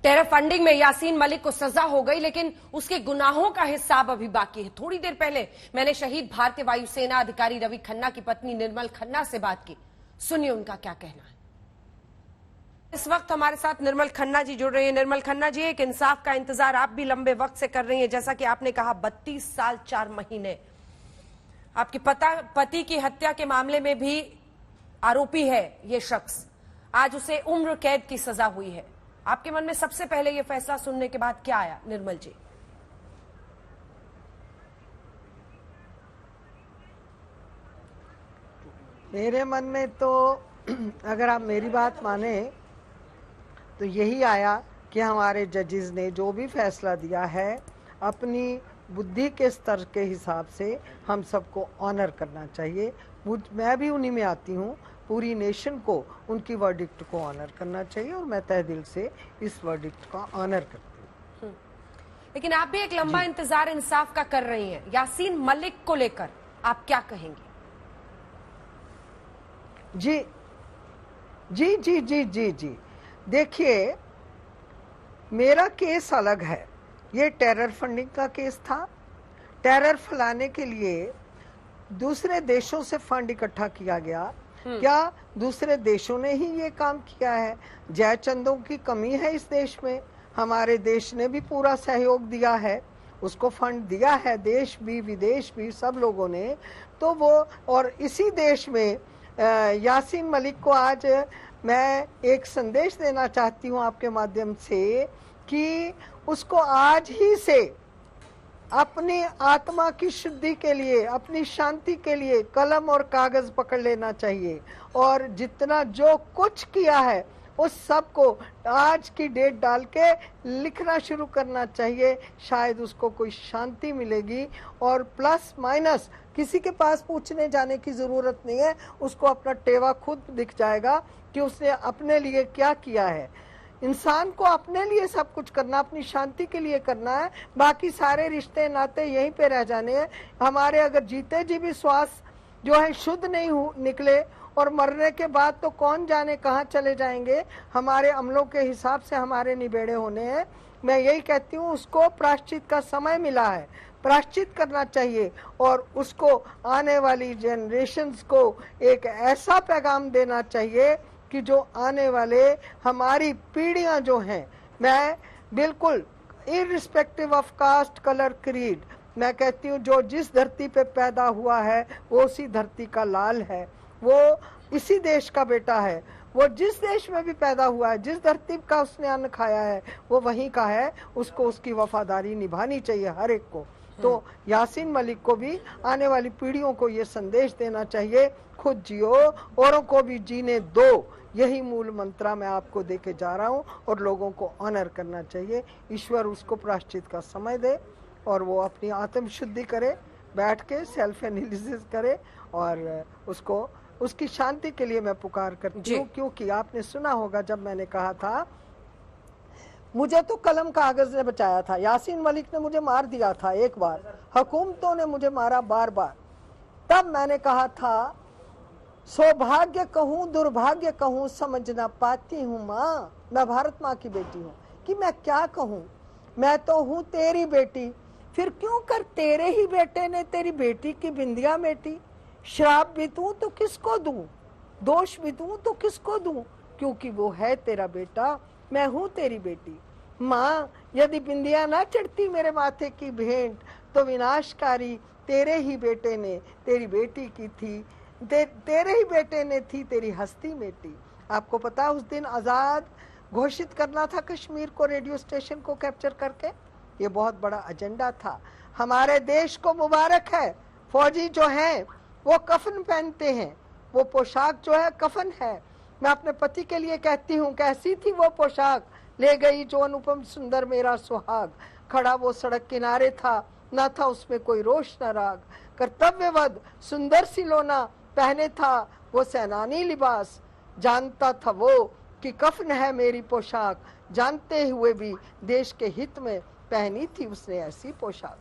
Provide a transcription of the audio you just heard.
Terror funding में यासीन मलिक को सजा हो गई, लेकिन उसके गुनाहों का हिसाब अभी बाकी है। थोड़ी देर पहले मैंने शहीद भारतीय वायुसेना अधिकारी रवि खन्ना की पत्नी निर्मल खन्ना से बात की। सुनिए उनका क्या कहना है। इस वक्त हमारे साथ निर्मल खन्ना जी जुड़ रही है। निर्मल खन्ना जी, एक इंसाफ का इंतजार आप भी लंबे वक्त से कर रही हैं। जैसा कि आपने कहा 32 साल 4 महीने आपके पति की हत्या के मामले में भी आरोपी है ये शख्स। आज उसे उम्र कैद की सजा हुई है। आपके मन में सबसे पहले ये फैसला सुनने के बाद क्या आया निर्मल जी? मेरे मन में तो अगर आप मेरी बात माने तो यही आया कि हमारे जजेस ने जो भी फैसला दिया है अपनी बुद्धि के स्तर के हिसाब से हम सबको ऑनर करना चाहिए। मैं भी उन्हीं में आती हूँ। पूरी नेशन को उनकी वर्डिक्ट को ऑनर करना चाहिए और मैं तहे दिल से इस वर्डिक्ट का ऑनर करती हूँ। लेकिन आप भी एक लंबा इंतजार इंसाफ का कर रही हैं। यासीन मलिक को लेकर आप क्या कहेंगे? जी जी जी जी जी जी देखिए, मेरा केस अलग है। ये टेरर फंडिंग का केस था। टेरर फैलाने के लिए दूसरे देशों से फंड इकट्ठा किया गया। क्या दूसरे देशों ने ही ये काम किया है? जयचंदों की कमी है इस देश में? हमारे देश ने भी पूरा सहयोग दिया है, उसको फंड दिया है, देश भी विदेश भी सब लोगों ने। तो वो और इसी देश में यासीन मलिक को आज मैं एक संदेश देना चाहती हूँ आपके माध्यम से कि उसको आज ही से अपनी आत्मा की शुद्धि के लिए, अपनी शांति के लिए कलम और कागज पकड़ लेना चाहिए और जितना जो कुछ किया है उस सब को आज की डेट डाल के लिखना शुरू करना चाहिए। शायद उसको कोई शांति मिलेगी और प्लस माइनस किसी के पास पूछने जाने की जरूरत नहीं है। उसको अपना टेवा खुद दिख जाएगा कि उसने अपने लिए क्या किया है। इंसान को अपने लिए सब कुछ करना, अपनी शांति के लिए करना है। बाकी सारे रिश्ते नाते यहीं पे रह जाने हैं। हमारे अगर जीते जी भी श्वास जो है शुद्ध नहीं निकले और मरने के बाद तो कौन जाने कहाँ चले जाएंगे। हमारे अमलों के हिसाब से हमारे निबेड़े होने हैं। मैं यही कहती हूँ उसको प्रायश्चित का समय मिला है, प्रायश्चित करना चाहिए और उसको आने वाली जनरेशन्स को एक ऐसा पैगाम देना चाहिए कि जो आने वाले हमारी पीढ़ियां जो हैं, मैं बिल्कुल irrespective of cast colour creed मैं कहती हूँ जो जिस धरती पे पैदा हुआ है वो उसी धरती का लाल है, वो इसी देश का बेटा है। वो जिस देश में भी पैदा हुआ है, जिस धरती का उसने अन्न खाया है वो वहीं का है। उसको उसकी वफादारी निभानी चाहिए हर एक को। तो यासीन मलिक को भी आने वाली पीढ़ियों को ये संदेश देना चाहिए, खुद जियो औरों को भी जीने दो। यही मूल मंत्र मैं आपको देके जा रहा हूँ और लोगों को ऑनर करना चाहिए। ईश्वर उसको प्रायश्चित का समय दे और वो अपनी आत्म शुद्धि करे, बैठ के सेल्फ एनालिसिस करे और उसको उसकी शांति के लिए मैं पुकार करती हूँ। क्योंकि आपने सुना होगा जब मैंने कहा था मुझे तो कलम कागज ने बचाया था। यासीन मलिक ने मुझे मार दिया था एक बार, हुकूमतों ने मुझे मारा बार बार। तब मैंने कहा था सौभाग्य कहूँ दुर्भाग्य कहूँ समझ ना पाती हूँ माँ, मैं भारत माँ की बेटी हूँ कि मैं क्या कहूँ। मैं तो हूँ तेरी बेटी, फिर क्यों कर तेरे ही बेटे ने तेरी बेटी की बिंदिया मेटी। श्राप भी दूं तो किसको दूं, दोष भी दूं तो किसको दूं, क्योंकि वो है तेरा बेटा, मैं हूँ तेरी बेटी। माँ यदि बिंदिया ना चढ़ती मेरे माथे की भेंट तो विनाशकारी तेरे ही बेटे ने तेरी बेटी की थी, तेरे ही बेटे ने थी तेरी हस्ती मेटी। आपको पता उस दिन आजाद घोषित करना था कश्मीर को, रेडियो स्टेशन को कैप्चर करके। ये बहुत बड़ा एजेंडा था। हमारे देश को मुबारक है, फौजी जो हैं वो कफन पहनते हैं, वो पोशाक जो है कफन है। मैं अपने पति के लिए कहती हूँ कैसी थी वो पोशाक, ले गई जो अनुपम सुंदर मेरा सुहाग। खड़ा वो सड़क किनारे था, न था उसमें कोई रोश न राग। कर्तव्यवद सुंदर सिलोना पहने था वो सेनानी लिबास। जानता था वो कि कफन है मेरी पोशाक, जानते हुए भी देश के हित में पहनी थी उसने ऐसी पोशाक।